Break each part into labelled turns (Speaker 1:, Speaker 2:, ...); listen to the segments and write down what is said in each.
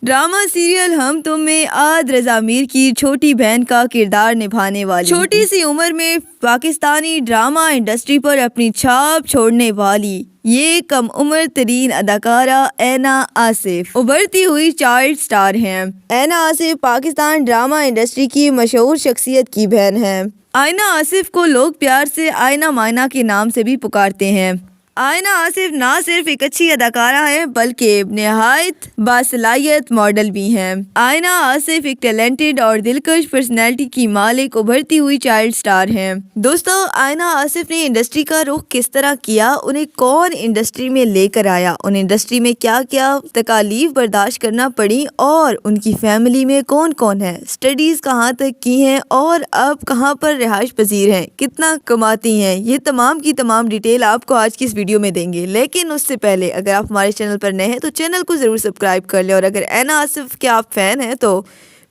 Speaker 1: Drama serial ہم تم میں عاد رضا میر کی چھوٹی بہن کا کردار نبھانے والی چھوٹی سی عمر میں پاکستانی ڈرامہ انڈسٹری پر اپنی چھاپ چھوڑنے والی یہ کم عمر ترین اداکارہ اینا آصف ابھرتی ہوئی چائلڈ سٹار ہیں۔ اینا آصف پاکستان ڈرامہ انڈسٹری کی مشہور شخصیت کی بہن ہیں۔ آئینہ آصف کو لوگ پیار سے آئینہ مائنہ کے نام سے بھی پکارتے ہیں۔ آئینہ آصف نہ صرف ایک اچھی اداکارہ ہیں بلکہ نہایت باصلاحیت ماڈل بھی ہیں۔ آئینہ آصف ایک ٹیلنٹڈ اور دلکش پرسنالٹی کی مالک ابھرتی ہوئی چائلڈ سٹار ہیں۔ دوستو، آئینہ آصف نے انڈسٹری کا رخ کس طرح کیا، انہیں کون انڈسٹری میں لے کر آیا، ان انڈسٹری میں کیا کیا تکالیف برداشت کرنا پڑی اور ان کی فیملی میں کون کون ہے، اسٹڈیز کہاں تک کی ہیں اور اب کہاں پر رہائش پذیر ہیں، کتنا کماتی ہیں، یہ تمام کی تمام ڈیٹیل آپ کو آج کی اس ویڈیو میں دیں گے۔ لیکن اس سے پہلے اگر آپ ہمارے چینل پر نئے ہیں تو چینل کو ضرور سبسکرائب کر لیں، اور اگر اینا آصف کے آپ فین ہیں تو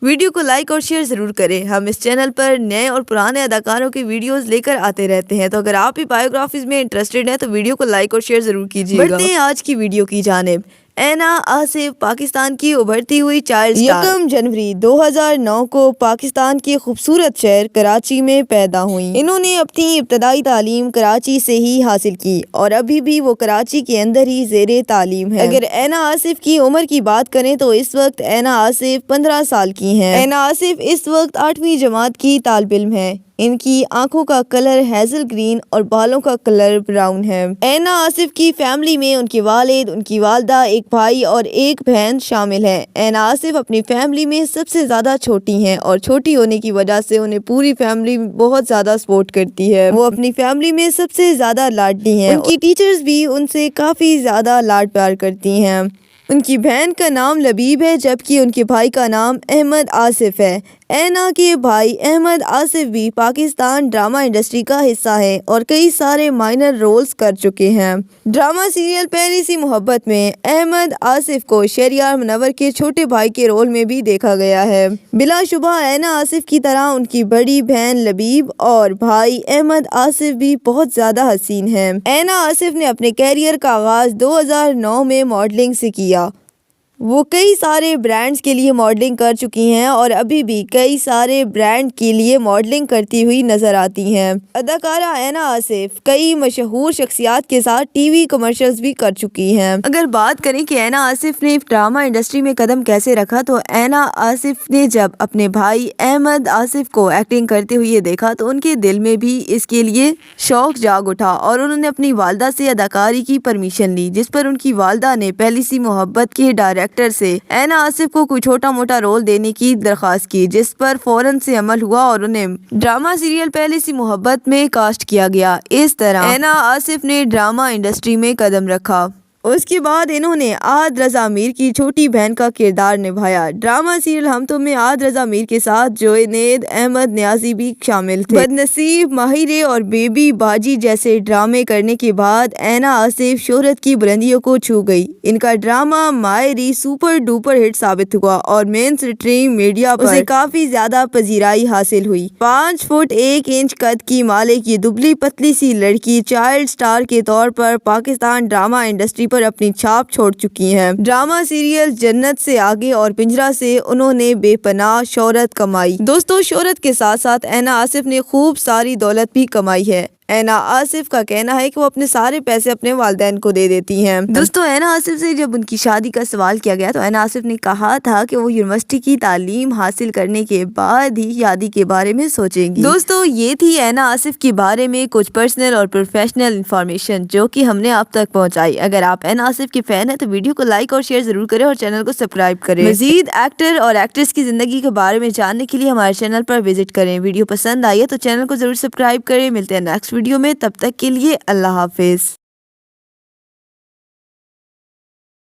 Speaker 1: ویڈیو کو لائک اور شیئر ضرور کریں۔ ہم اس چینل پر نئے اور پرانے اداکاروں کی ویڈیوز لے کر آتے رہتے ہیں، تو اگر آپ بھی بایوگرافیز میں انٹرسٹڈ ہیں تو ویڈیو کو لائک اور شیئر ضرور کیجیے گا۔ بڑھتے ہیں آج کی ویڈیو کی جانب۔ اینا آصف پاکستان کی ابھرتی ہوئی چائلڈ سٹار 1 جنوری 2009 کو پاکستان کے خوبصورت شہر کراچی میں پیدا ہوئیں۔ انہوں نے اپنی ابتدائی تعلیم کراچی سے ہی حاصل کی اور ابھی بھی وہ کراچی کے اندر ہی زیر تعلیم ہے۔ اگر اینا آصف کی عمر کی بات کریں تو اس وقت اینا آصف 15 سال کی ہیں۔ اینا آصف اس وقت 8ویں جماعت کی طالب علم ہے۔ ان کی آنکھوں کا کلر ہیزل گرین اور بالوں کا کلر براؤن ہے۔ اینا آصف کی فیملی میں ان کے والد، ان کی والدہ، ایک بھائی اور ایک بہن شامل ہیں۔ اینا آصف اپنی فیملی میں سب سے زیادہ چھوٹی ہیں اور چھوٹی ہونے کی وجہ سے انہیں پوری فیملی بہت زیادہ سپورٹ کرتی ہے۔ وہ اپنی فیملی میں سب سے زیادہ لاڈلی ہیں۔ ان کی ٹیچرز بھی ان سے کافی زیادہ لاڈ پیار کرتی ہیں۔ ان کی بہن کا نام لبیب ہے جبکہ ان کے بھائی کا نام احمد آصف ہے۔ اینا کے بھائی احمد آصف بھی پاکستان ڈرامہ انڈسٹری کا حصہ ہیں اور کئی سارے مائنر رولز کر چکے ہیں۔ ڈرامہ سیریل پہلی سی محبت میں احمد آصف کو شہریار منور کے چھوٹے بھائی کے رول میں بھی دیکھا گیا ہے۔ بلا شبہ اینا آصف کی طرح ان کی بڑی بہن لبیب اور بھائی احمد آصف بھی بہت زیادہ حسین ہیں۔ اینا آصف نے اپنے کیریئر کا آغاز 2009 میں ماڈلنگ سے کیا۔ وہ کئی سارے برانڈز کے لیے ماڈلنگ کر چکی ہیں اور ابھی بھی کئی سارے برانڈ کے لیے ماڈلنگ کرتی ہوئی نظر آتی ہیں۔ اداکارہ اینا آصف کئی مشہور شخصیات کے ساتھ ٹی وی کمرشلز بھی کر چکی ہیں۔ اگر بات کریں کہ اینا آصف نے ڈرامہ انڈسٹری میں قدم کیسے رکھا تو اینا آصف نے جب اپنے بھائی احمد آصف کو ایکٹنگ کرتے ہوئے دیکھا تو ان کے دل میں بھی اس کے لیے شوق جاگ اٹھا اور انہوں نے اپنی والدہ سے اداکاری کی پرمیشن لی، جس پر ان کی والدہ نے پہلی سی محبت کے ڈائریکٹر سے اینا آصف کو کوئی چھوٹا موٹا رول دینے کی درخواست کی، جس پر فوراً سے عمل ہوا اور انہیں ڈرامہ سیریل پہلی سی محبت میں کاسٹ کیا گیا۔ اس طرح اینا آصف نے ڈرامہ انڈسٹری میں قدم رکھا۔ اس کے بعد انہوں نے عاد رضا میر کی چھوٹی بہن کا کردار نبھایا۔ ڈرامہ سیریل ہم تم میں عاد رضا میر کے ساتھ جنید احمد نیازی بھی شامل تھے۔ بدنصیب، ماہرے اور بیبی باجی جیسے ڈرامے کرنے کے بعد اینا آصف شہرت کی بلندیوں کو چھو گئی۔ ان کا ڈرامہ ماہری سپر ڈوپر ہٹ ثابت ہوا اور مین اسٹریم میڈیا پر اسے کافی زیادہ پذیرائی حاصل ہوئی۔ 5 فٹ 1 انچ قد کی مالک یہ دبلی پتلی سی لڑکی چائلڈ سٹار کے طور پر پاکستان ڈرامہ انڈسٹری پر اپنی چھاپ چھوڑ چکی ہیں۔ ڈرامہ سیریل جنت سے آگے اور پنجرہ سے انہوں نے بے پناہ شہرت کمائی۔ دوستو، شہرت کے ساتھ ساتھ اینا آصف نے خوب ساری دولت بھی کمائی ہے۔ اینا آصف کا کہنا ہے کہ وہ اپنے سارے پیسے اپنے والدین کو دے دیتی ہیں۔ دوستو، اینا آصف سے جب ان کی شادی کا سوال کیا گیا تو اینا آصف نے کہا تھا کہ وہ یونیورسٹی کی تعلیم حاصل کرنے کے بعد ہی شادی کے بارے میں سوچیں گی۔ دوستو، یہ تھی اینا آصف کے بارے میں کچھ پرسنل اور پروفیشنل انفارمیشن جو کہ ہم نے آپ تک پہنچائی۔ اگر آپ اینا آصف کے فین ہیں تو ویڈیو کو لائک اور شیئر ضرور کریں اور چینل کو سبسکرائب کریں۔ مزید ایکٹر اور ایکٹریس کی زندگی کے بارے میں جاننے کے لیے ہمارے چینل پر وزٹ کریں۔ ویڈیو پسند آئی ہے تو چینل کو ضرور سبسکرائب کریں۔ ملتے ہیں نیکسٹ ویڈیو میں، تب تک کے لیے اللہ حافظ۔